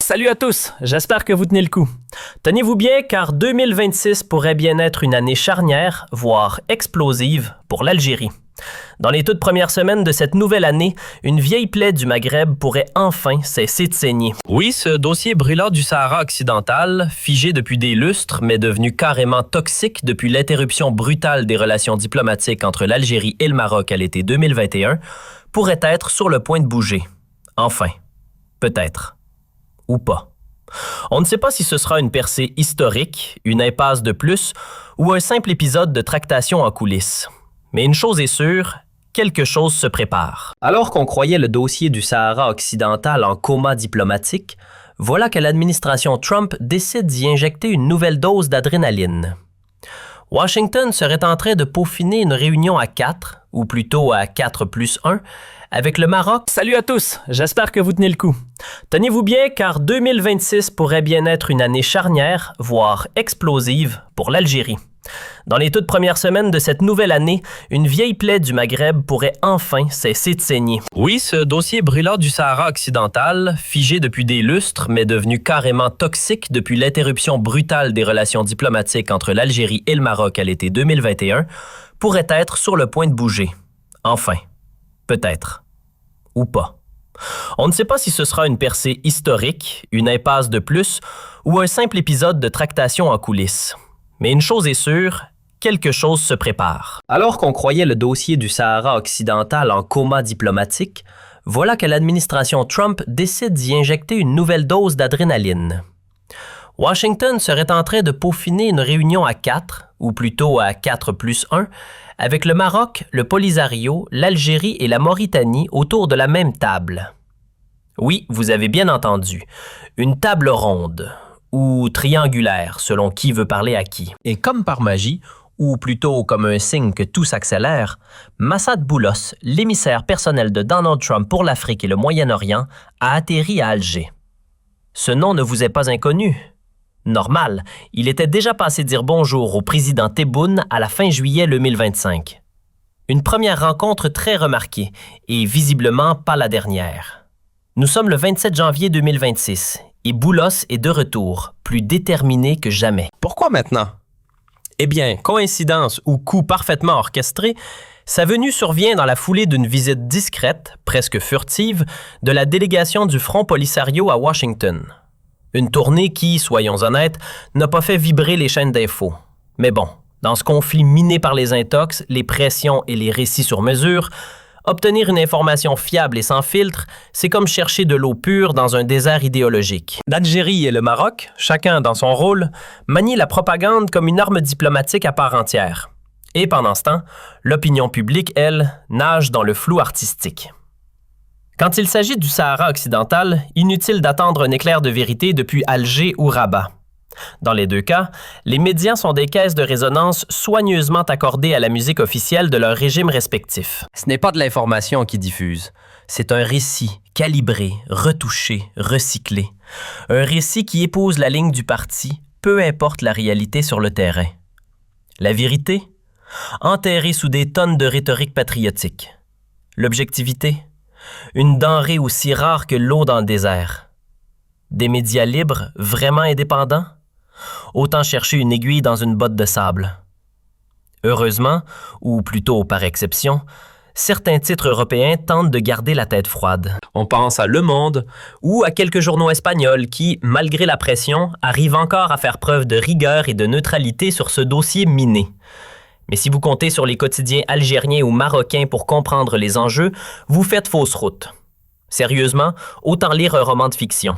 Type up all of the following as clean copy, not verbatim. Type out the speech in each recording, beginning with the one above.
Salut à tous, j'espère que vous tenez le coup. Tenez-vous bien car 2026 pourrait bien être une année charnière, voire explosive, pour l'Algérie. Dans les toutes premières semaines de cette nouvelle année, une vieille plaie du Maghreb pourrait enfin cesser de saigner. Oui, ce dossier brûlant du Sahara occidental, figé depuis des lustres mais devenu carrément toxique depuis l'interruption brutale des relations diplomatiques entre l'Algérie et le Maroc à l'été 2021, pourrait être sur le point de bouger. Enfin, peut-être. Ou pas. On ne sait pas si ce sera une percée historique, une impasse de plus ou un simple épisode de tractation en coulisses. Mais une chose est sûre, quelque chose se prépare. Alors qu'on croyait le dossier du Sahara occidental en coma diplomatique, voilà que l'administration Trump décide d'y injecter une nouvelle dose d'adrénaline. Washington serait en train de peaufiner une réunion à 4, ou plutôt à 4+1, avec le Maroc. Salut à tous, j'espère que vous tenez le coup. Tenez-vous bien car 2026 pourrait bien être une année charnière, voire explosive, pour l'Algérie. Dans les toutes premières semaines de cette nouvelle année, une vieille plaie du Maghreb pourrait enfin cesser de saigner. Oui, ce dossier brûlant du Sahara occidental, figé depuis des lustres mais devenu carrément toxique depuis l'interruption brutale des relations diplomatiques entre l'Algérie et le Maroc à l'été 2021, pourrait être sur le point de bouger. Enfin, peut-être. Ou pas. On ne sait pas si ce sera une percée historique, une impasse de plus ou un simple épisode de tractation en coulisses. Mais une chose est sûre, quelque chose se prépare. Alors qu'on croyait le dossier du Sahara occidental en coma diplomatique, voilà que l'administration Trump décide d'y injecter une nouvelle dose d'adrénaline. Washington serait en train de peaufiner une réunion à 4, ou plutôt à 4+1, avec le Maroc, le Polisario, l'Algérie et la Mauritanie autour de la même table. Oui, vous avez bien entendu, une table ronde, ou triangulaire, selon qui veut parler à qui. Et comme par magie, ou plutôt comme un signe que tout s'accélère, Massad Boulos, l'émissaire personnel de Donald Trump pour l'Afrique et le Moyen-Orient, a atterri à Alger. Ce nom ne vous est pas inconnu. Normal, il était déjà passé dire bonjour au président Tebboune à la fin juillet 2025. Une première rencontre très remarquée, et visiblement pas la dernière. Nous sommes le 27 janvier 2026, et Boulos est de retour, plus déterminé que jamais. Pourquoi maintenant? Eh bien, coïncidence ou coup parfaitement orchestré, sa venue survient dans la foulée d'une visite discrète, presque furtive, de la délégation du Front Polisario à Washington. Une tournée qui, soyons honnêtes, n'a pas fait vibrer les chaînes d'infos. Mais bon, dans ce conflit miné par les intox, les pressions et les récits sur mesure, obtenir une information fiable et sans filtre, c'est comme chercher de l'eau pure dans un désert idéologique. L'Algérie et le Maroc, chacun dans son rôle, manient la propagande comme une arme diplomatique à part entière. Et pendant ce temps, l'opinion publique, elle, nage dans le flou artistique. Quand il s'agit du Sahara occidental, inutile d'attendre un éclair de vérité depuis Alger ou Rabat. Dans les deux cas, les médias sont des caisses de résonance soigneusement accordées à la musique officielle de leurs régimes respectifs. Ce n'est pas de l'information qui diffuse, c'est un récit calibré, retouché, recyclé. Un récit qui épouse la ligne du parti, peu importe la réalité sur le terrain. La vérité? Enterrée sous des tonnes de rhétorique patriotique. L'objectivité? Une denrée aussi rare que l'eau dans le désert. Des médias libres, vraiment indépendants? Autant chercher une aiguille dans une botte de sable. Heureusement, ou plutôt par exception, certains titres européens tentent de garder la tête froide. On pense à Le Monde ou à quelques journaux espagnols qui, malgré la pression, arrivent encore à faire preuve de rigueur et de neutralité sur ce dossier miné. Mais si vous comptez sur les quotidiens algériens ou marocains pour comprendre les enjeux, vous faites fausse route. Sérieusement, autant lire un roman de fiction.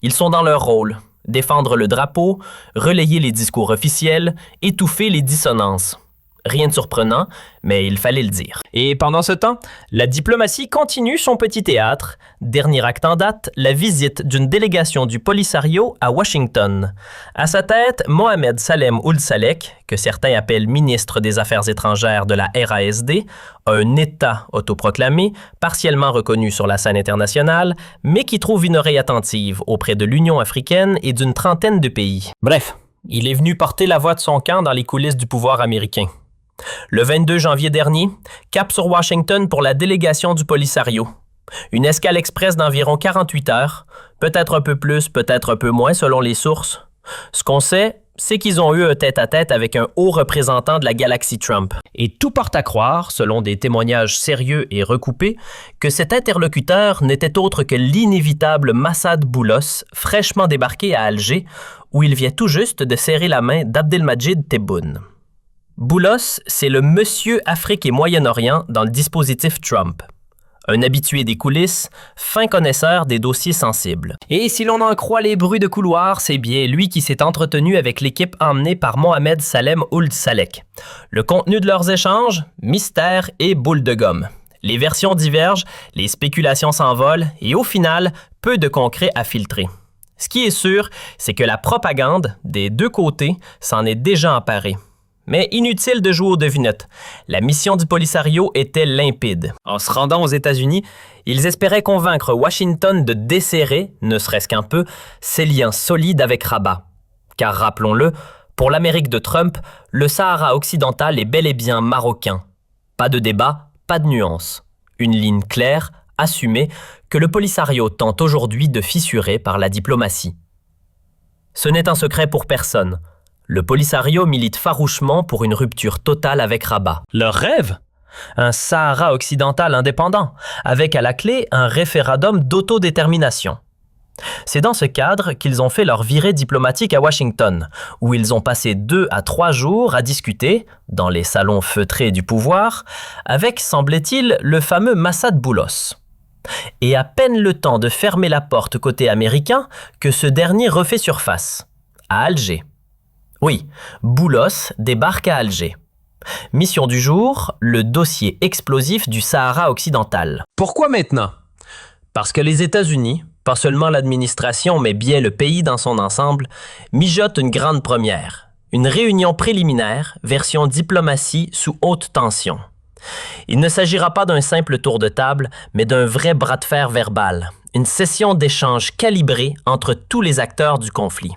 Ils sont dans leur rôle, défendre le drapeau, relayer les discours officiels, étouffer les dissonances. Rien de surprenant, mais il fallait le dire. Et pendant ce temps, la diplomatie continue son petit théâtre. Dernier acte en date, la visite d'une délégation du Polisario à Washington. À sa tête, Mohamed Salem Ould Salek, que certains appellent ministre des Affaires étrangères de la RASD, un État autoproclamé, partiellement reconnu sur la scène internationale, mais qui trouve une oreille attentive auprès de l'Union africaine et d'une trentaine de pays. Bref, il est venu porter la voix de son camp dans les coulisses du pouvoir américain. Le 22 janvier dernier, cap sur Washington pour la délégation du Polisario. Une escale express d'environ 48 heures, peut-être un peu plus, peut-être un peu moins selon les sources. Ce qu'on sait, c'est qu'ils ont eu un tête-à-tête avec un haut représentant de la galaxie Trump. Et tout porte à croire, selon des témoignages sérieux et recoupés, que cet interlocuteur n'était autre que l'inévitable Massad Boulos, fraîchement débarqué à Alger, où il vient tout juste de serrer la main d'Abdelmajid Tebboune. Boulos, c'est le monsieur Afrique et Moyen-Orient dans le dispositif Trump. Un habitué des coulisses, fin connaisseur des dossiers sensibles. Et si l'on en croit les bruits de couloir, c'est bien lui qui s'est entretenu avec l'équipe emmenée par Mohamed Salem Ould Salek. Le contenu de leurs échanges, mystère et boule de gomme. Les versions divergent, les spéculations s'envolent et au final, peu de concret à filtrer. Ce qui est sûr, c'est que la propagande, des deux côtés, s'en est déjà emparée. Mais inutile de jouer aux devinettes. La mission du Polisario était limpide. En se rendant aux États-Unis, ils espéraient convaincre Washington de desserrer, ne serait-ce qu'un peu, ses liens solides avec Rabat. Car rappelons-le, pour l'Amérique de Trump, le Sahara occidental est bel et bien marocain. Pas de débat, pas de nuance. Une ligne claire, assumée, que le Polisario tente aujourd'hui de fissurer par la diplomatie. Ce n'est un secret pour personne. Le Polisario milite farouchement pour une rupture totale avec Rabat. Leur rêve? Un Sahara occidental indépendant, avec à la clé un référendum d'autodétermination. C'est dans ce cadre qu'ils ont fait leur virée diplomatique à Washington, où ils ont passé 2 à 3 jours à discuter, dans les salons feutrés du pouvoir, avec, semblait-il, le fameux Massad Boulos. Et à peine le temps de fermer la porte côté américain que ce dernier refait surface, à Alger. Oui, Boulos débarque à Alger. Mission du jour, le dossier explosif du Sahara occidental. Pourquoi maintenant? Parce que les États-Unis, pas seulement l'administration, mais bien le pays dans son ensemble, mijotent une grande première. Une réunion préliminaire, version diplomatie sous haute tension. Il ne s'agira pas d'un simple tour de table, mais d'un vrai bras de fer verbal. Une session d'échange calibrée entre tous les acteurs du conflit.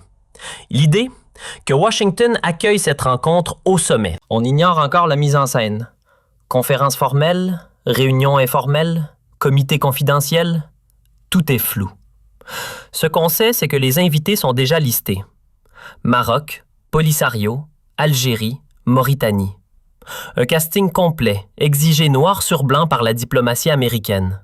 L'idée? Que Washington accueille cette rencontre au sommet. On ignore encore la mise en scène. Conférence formelle, réunion informelle, comité confidentiel, tout est flou. Ce qu'on sait, c'est que les invités sont déjà listés. Maroc, Polisario, Algérie, Mauritanie. Un casting complet, exigé noir sur blanc par la diplomatie américaine.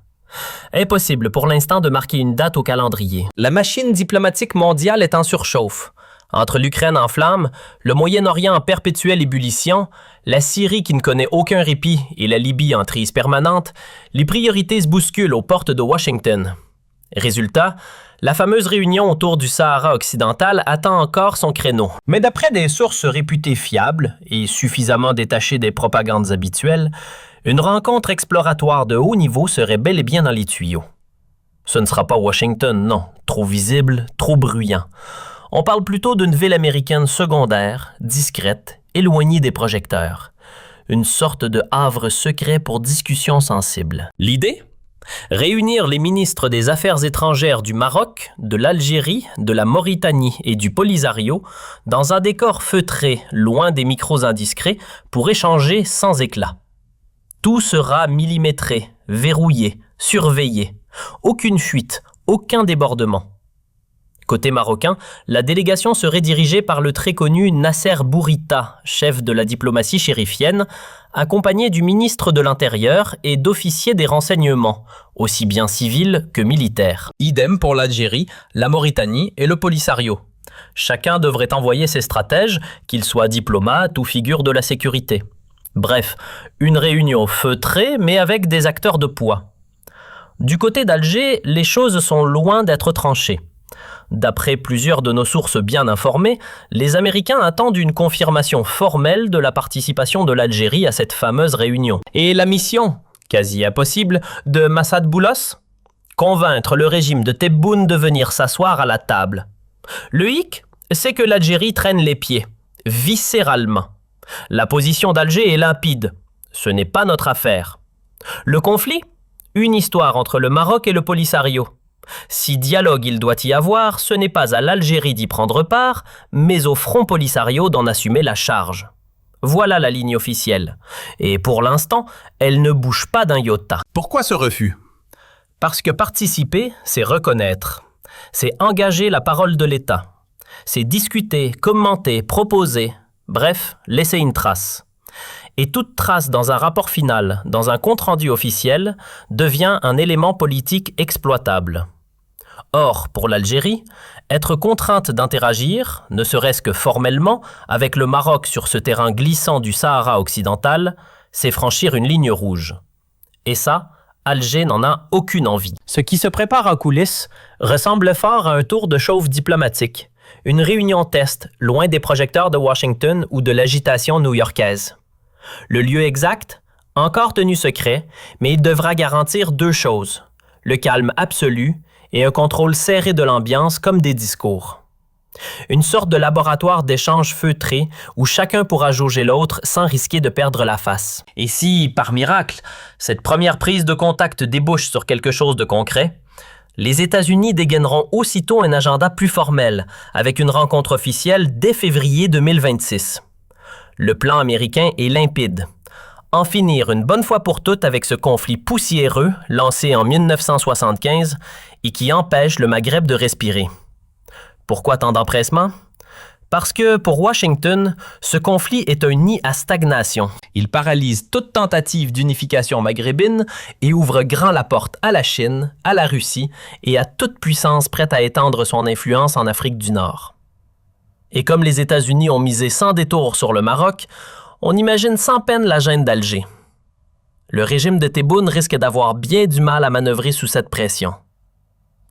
Impossible pour l'instant de marquer une date au calendrier. La machine diplomatique mondiale est en surchauffe. Entre l'Ukraine en flammes, le Moyen-Orient en perpétuelle ébullition, la Syrie qui ne connaît aucun répit et la Libye en crise permanente, les priorités se bousculent aux portes de Washington. Résultat, la fameuse réunion autour du Sahara occidental attend encore son créneau. Mais d'après des sources réputées fiables et suffisamment détachées des propagandes habituelles, une rencontre exploratoire de haut niveau serait bel et bien dans les tuyaux. Ce ne sera pas Washington, non, trop visible, trop bruyant. On parle plutôt d'une ville américaine secondaire, discrète, éloignée des projecteurs. Une sorte de havre secret pour discussions sensibles. L'idée? Réunir les ministres des Affaires étrangères du Maroc, de l'Algérie, de la Mauritanie et du Polisario dans un décor feutré, loin des micros indiscrets, pour échanger sans éclat. Tout sera millimétré, verrouillé, surveillé. Aucune fuite, aucun débordement. Côté marocain, la délégation serait dirigée par le très connu Nasser Bourita, chef de la diplomatie chérifienne, accompagné du ministre de l'Intérieur et d'officiers des renseignements, aussi bien civils que militaires. Idem pour l'Algérie, la Mauritanie et le Polisario. Chacun devrait envoyer ses stratèges, qu'ils soient diplomates ou figures de la sécurité. Bref, une réunion feutrée mais avec des acteurs de poids. Du côté d'Alger, les choses sont loin d'être tranchées. D'après plusieurs de nos sources bien informées, les Américains attendent une confirmation formelle de la participation de l'Algérie à cette fameuse réunion. Et la mission, quasi impossible, de Massad Boulos? Convaincre le régime de Tebboune de venir s'asseoir à la table. Le hic, c'est que l'Algérie traîne les pieds, viscéralement. La position d'Alger est limpide. Ce n'est pas notre affaire. Le conflit? Une histoire entre le Maroc et le Polisario. Si dialogue il doit y avoir, ce n'est pas à l'Algérie d'y prendre part, mais au Front Polisario d'en assumer la charge. Voilà la ligne officielle. Et pour l'instant, elle ne bouge pas d'un iota. Pourquoi ce refus? Parce que participer, c'est reconnaître. C'est engager la parole de l'État. C'est discuter, commenter, proposer. Bref, laisser une trace. Et toute trace dans un rapport final, dans un compte-rendu officiel, devient un élément politique exploitable. Or, pour l'Algérie, être contrainte d'interagir, ne serait-ce que formellement, avec le Maroc sur ce terrain glissant du Sahara occidental, c'est franchir une ligne rouge. Et ça, Alger n'en a aucune envie. Ce qui se prépare en coulisses ressemble fort à un tour de chauffe diplomatique, une réunion test, loin des projecteurs de Washington ou de l'agitation new-yorkaise. Le lieu exact, encore tenu secret, mais il devra garantir deux choses, le calme absolu et un contrôle serré de l'ambiance comme des discours. Une sorte de laboratoire d'échange feutré où chacun pourra jauger l'autre sans risquer de perdre la face. Et si, par miracle, cette première prise de contact débouche sur quelque chose de concret, les États-Unis dégaineront aussitôt un agenda plus formel, avec une rencontre officielle dès février 2026. Le plan américain est limpide. En finir une bonne fois pour toutes avec ce conflit poussiéreux lancé en 1975 et qui empêche le Maghreb de respirer. Pourquoi tant d'empressement? Parce que pour Washington, ce conflit est un nid à stagnation. Il paralyse toute tentative d'unification maghrébine et ouvre grand la porte à la Chine, à la Russie et à toute puissance prête à étendre son influence en Afrique du Nord. Et comme les États-Unis ont misé sans détour sur le Maroc, on imagine sans peine la gêne d'Alger. Le régime de Tebboune risque d'avoir bien du mal à manœuvrer sous cette pression.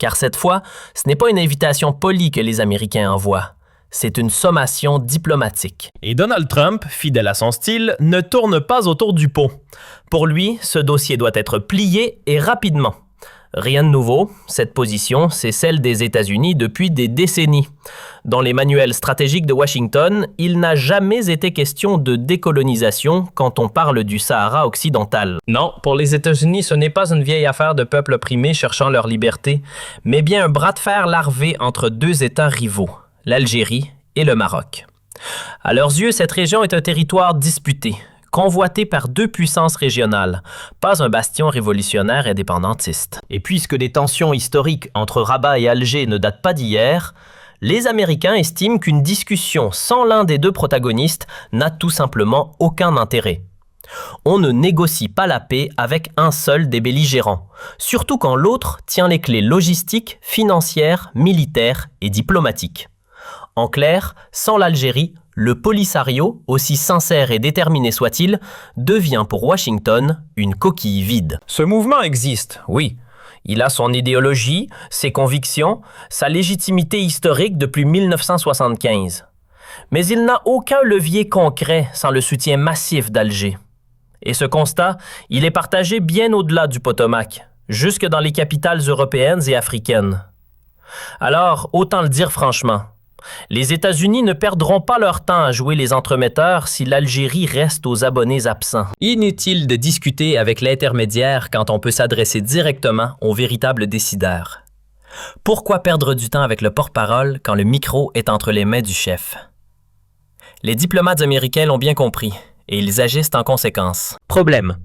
Car cette fois, ce n'est pas une invitation polie que les Américains envoient. C'est une sommation diplomatique. Et Donald Trump, fidèle à son style, ne tourne pas autour du pot. Pour lui, ce dossier doit être plié et rapidement. Rien de nouveau, cette position, c'est celle des États-Unis depuis des décennies. Dans les manuels stratégiques de Washington, il n'a jamais été question de décolonisation quand on parle du Sahara occidental. Non, pour les États-Unis, ce n'est pas une vieille affaire de peuples opprimés cherchant leur liberté, mais bien un bras de fer larvé entre deux États rivaux, l'Algérie et le Maroc. À leurs yeux, cette région est un territoire disputé, convoité par deux puissances régionales, pas un bastion révolutionnaire indépendantiste. Et puisque les tensions historiques entre Rabat et Alger ne datent pas d'hier, les Américains estiment qu'une discussion sans l'un des deux protagonistes n'a tout simplement aucun intérêt. On ne négocie pas la paix avec un seul des belligérants, surtout quand l'autre tient les clés logistiques, financières, militaires et diplomatiques. En clair, sans l'Algérie, le Polisario, aussi sincère et déterminé soit-il, devient pour Washington une coquille vide. Ce mouvement existe, oui. Il a son idéologie, ses convictions, sa légitimité historique depuis 1975. Mais il n'a aucun levier concret sans le soutien massif d'Alger. Et ce constat, il est partagé bien au-delà du Potomac, jusque dans les capitales européennes et africaines. Alors, autant le dire franchement, les États-Unis ne perdront pas leur temps à jouer les entremetteurs si l'Algérie reste aux abonnés absents. Inutile de discuter avec l'intermédiaire quand on peut s'adresser directement aux véritables décideurs. Pourquoi perdre du temps avec le porte-parole quand le micro est entre les mains du chef? Les diplomates américains l'ont bien compris et ils agissent en conséquence. Problème.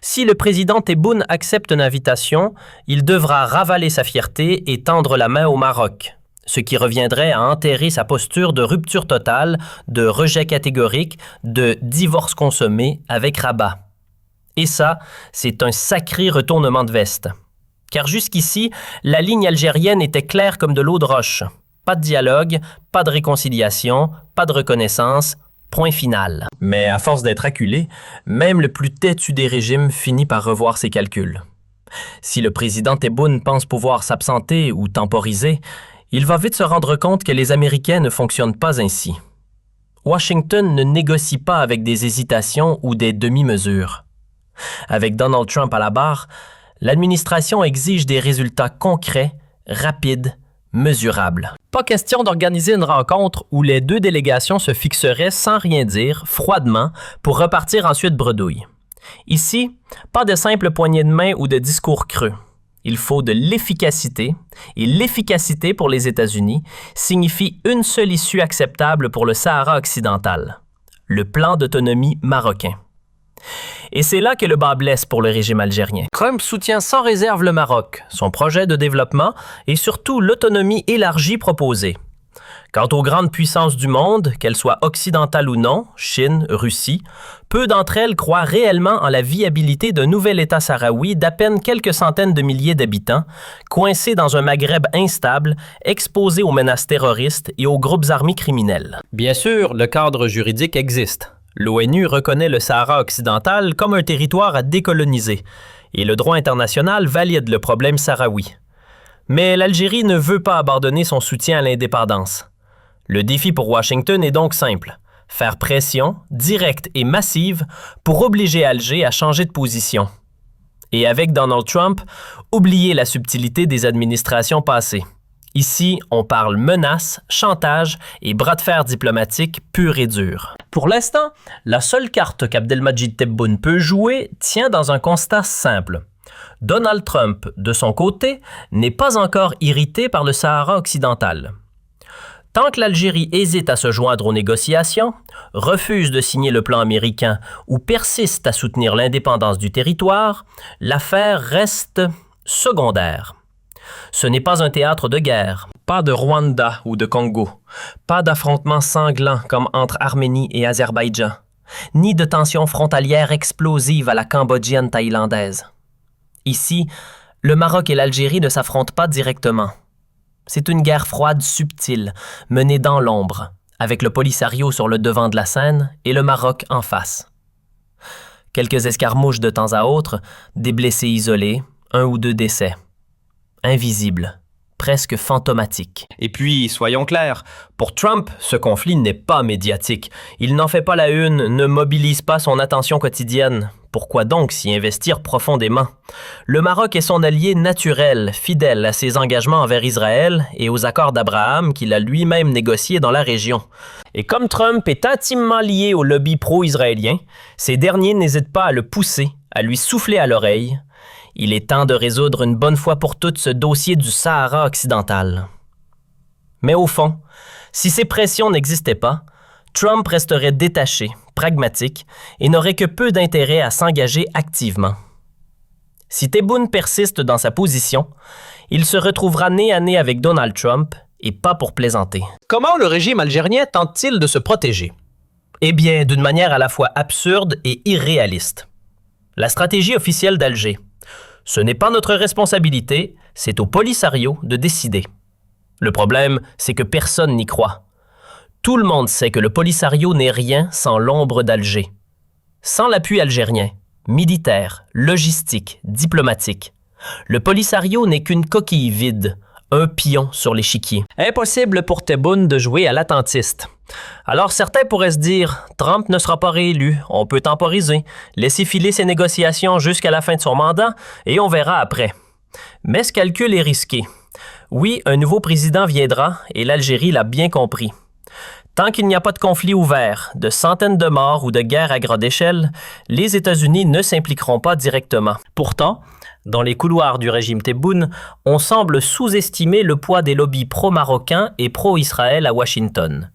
Si le président Tebboune accepte une invitation, il devra ravaler sa fierté et tendre la main au Maroc, ce qui reviendrait à enterrer sa posture de rupture totale, de rejet catégorique, de divorce consommé avec Rabat. Et ça, c'est un sacré retournement de veste. Car jusqu'ici, la ligne algérienne était claire comme de l'eau de roche. Pas de dialogue, pas de réconciliation, pas de reconnaissance, point final. Mais à force d'être acculé, même le plus têtu des régimes finit par revoir ses calculs. Si le président Tebboune pense pouvoir s'absenter ou temporiser, il va vite se rendre compte que les Américains ne fonctionnent pas ainsi. Washington ne négocie pas avec des hésitations ou des demi-mesures. Avec Donald Trump à la barre, l'administration exige des résultats concrets, rapides, mesurables. Pas question d'organiser une rencontre où les deux délégations se fixeraient sans rien dire, froidement, pour repartir ensuite bredouille. Ici, pas de simple poignée de main ou de discours creux. Il faut de l'efficacité, et l'efficacité pour les États-Unis signifie une seule issue acceptable pour le Sahara occidental, le plan d'autonomie marocain. Et c'est là que le bas blesse pour le régime algérien. Trump soutient sans réserve le Maroc, son projet de développement et surtout l'autonomie élargie proposée. Quant aux grandes puissances du monde, qu'elles soient occidentales ou non, Chine, Russie, peu d'entre elles croient réellement en la viabilité d'un nouvel État sahraoui d'à peine quelques centaines de milliers d'habitants, coincé dans un Maghreb instable, exposé aux menaces terroristes et aux groupes armés criminels. Bien sûr, le cadre juridique existe. L'ONU reconnaît le Sahara occidental comme un territoire à décoloniser, et le droit international valide le problème sahraoui. Mais l'Algérie ne veut pas abandonner son soutien à l'indépendance. Le défi pour Washington est donc simple, faire pression, directe et massive, pour obliger Alger à changer de position. Et avec Donald Trump, oublier la subtilité des administrations passées. Ici, on parle menaces, chantage et bras de fer diplomatique pur et dur. Pour l'instant, la seule carte qu'Abdelmadjid Tebboune peut jouer tient dans un constat simple. Donald Trump, de son côté, n'est pas encore irrité par le Sahara occidental. Tant que l'Algérie hésite à se joindre aux négociations, refuse de signer le plan américain ou persiste à soutenir l'indépendance du territoire, l'affaire reste secondaire. Ce n'est pas un théâtre de guerre, pas de Rwanda ou de Congo, pas d'affrontements sanglants comme entre Arménie et Azerbaïdjan, ni de tensions frontalières explosives à la cambodgienne thaïlandaise. Ici, le Maroc et l'Algérie ne s'affrontent pas directement. C'est une guerre froide subtile, menée dans l'ombre, avec le Polisario sur le devant de la scène et le Maroc en face. Quelques escarmouches de temps à autre, des blessés isolés, 1 ou 2 décès. Invisible, presque fantomatique. Et puis, soyons clairs, pour Trump, ce conflit n'est pas médiatique. Il n'en fait pas la une, ne mobilise pas son attention quotidienne. Pourquoi donc s'y investir profondément? Le Maroc est son allié naturel, fidèle à ses engagements envers Israël et aux accords d'Abraham qu'il a lui-même négociés dans la région. Et comme Trump est intimement lié au lobby pro-israélien, ces derniers n'hésitent pas à le pousser, à lui souffler à l'oreille. Il est temps de résoudre une bonne fois pour toutes ce dossier du Sahara occidental. Mais au fond, si ces pressions n'existaient pas, Trump resterait détaché, pragmatique, et n'aurait que peu d'intérêt à s'engager activement. Si Tebboune persiste dans sa position, il se retrouvera nez à nez avec Donald Trump, et pas pour plaisanter. Comment le régime algérien tente-t-il de se protéger? Eh bien, d'une manière à la fois absurde et irréaliste. La stratégie officielle d'Alger. Ce n'est pas notre responsabilité, c'est au Polisario de décider. Le problème, c'est que personne n'y croit. Tout le monde sait que le Polisario n'est rien sans l'ombre d'Alger. Sans l'appui algérien, militaire, logistique, diplomatique, le Polisario n'est qu'une coquille vide, un pion sur l'échiquier. Impossible pour Tebboune de jouer à l'attentiste. Alors certains pourraient se dire, Trump ne sera pas réélu, on peut temporiser, laisser filer ses négociations jusqu'à la fin de son mandat et on verra après. Mais ce calcul est risqué. Oui, un nouveau président viendra et l'Algérie l'a bien compris. Tant qu'il n'y a pas de conflit ouvert, de centaines de morts ou de guerres à grande échelle, les États-Unis ne s'impliqueront pas directement. Pourtant, dans les couloirs du régime Tebboune, on semble sous-estimer le poids des lobbies pro-marocains et pro-Israël à Washington.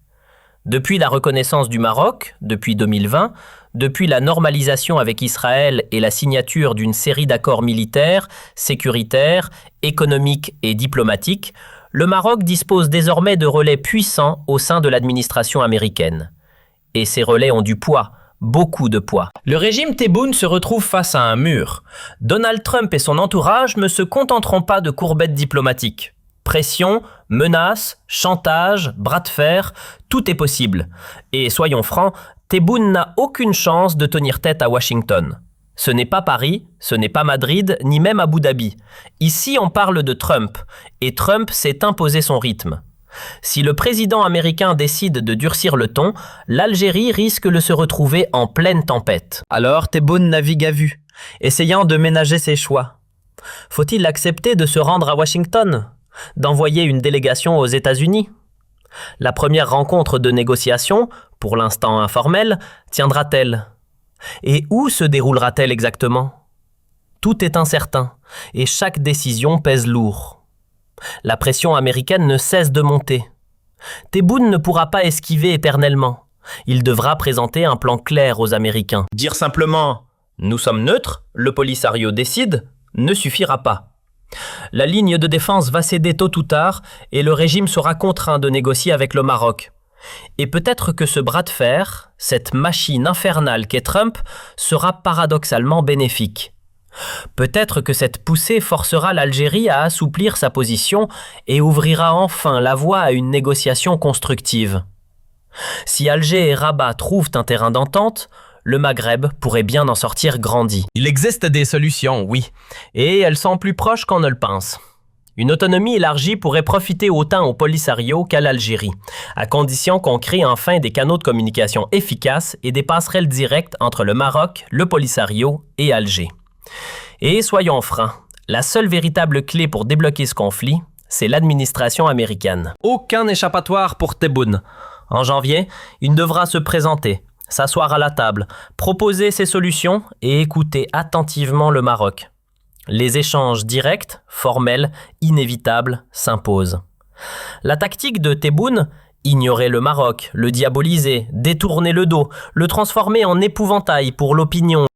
Depuis la reconnaissance du Maroc, depuis 2020, depuis la normalisation avec Israël et la signature d'une série d'accords militaires, sécuritaires, économiques et diplomatiques, le Maroc dispose désormais de relais puissants au sein de l'administration américaine. Et ces relais ont du poids, beaucoup de poids. Le régime Tebboune se retrouve face à un mur. Donald Trump et son entourage ne se contenteront pas de courbettes diplomatiques. Pression, menaces, chantage, bras de fer, tout est possible. Et soyons francs, Tebboune n'a aucune chance de tenir tête à Washington. Ce n'est pas Paris, ce n'est pas Madrid, ni même Abu Dhabi. Ici, on parle de Trump, et Trump s'est imposé son rythme. Si le président américain décide de durcir le ton, l'Algérie risque de se retrouver en pleine tempête. Alors Tebboune navigue à vue, essayant de ménager ses choix. Faut-il accepter de se rendre à Washington? D'envoyer une délégation aux États-Unis? La première rencontre de négociation, pour l'instant informelle, tiendra-t-elle? Et où se déroulera-t-elle exactement? Tout est incertain, et chaque décision pèse lourd. La pression américaine ne cesse de monter. Tebboune ne pourra pas esquiver éternellement. Il devra présenter un plan clair aux Américains. Dire simplement « nous sommes neutres, le Polisario décide » ne suffira pas. La ligne de défense va céder tôt ou tard et le régime sera contraint de négocier avec le Maroc. Et peut-être que ce bras de fer, cette machine infernale qu'est Trump, sera paradoxalement bénéfique. Peut-être que cette poussée forcera l'Algérie à assouplir sa position et ouvrira enfin la voie à une négociation constructive. Si Alger et Rabat trouvent un terrain d'entente, le Maghreb pourrait bien en sortir grandi. Il existe des solutions, oui, et elles sont plus proches qu'on ne le pense. Une autonomie élargie pourrait profiter autant au Polisario qu'à l'Algérie, à condition qu'on crée enfin des canaux de communication efficaces et des passerelles directes entre le Maroc, le Polisario et Alger. Et soyons francs, la seule véritable clé pour débloquer ce conflit, c'est l'administration américaine. Aucun échappatoire pour Tebboune. En janvier, il devra se présenter, s'asseoir à la table, proposer ses solutions et écouter attentivement le Maroc. Les échanges directs, formels, inévitables s'imposent. La tactique de Tebboune, ignorer le Maroc, le diaboliser, détourner le dos, le transformer en épouvantail pour l'opinion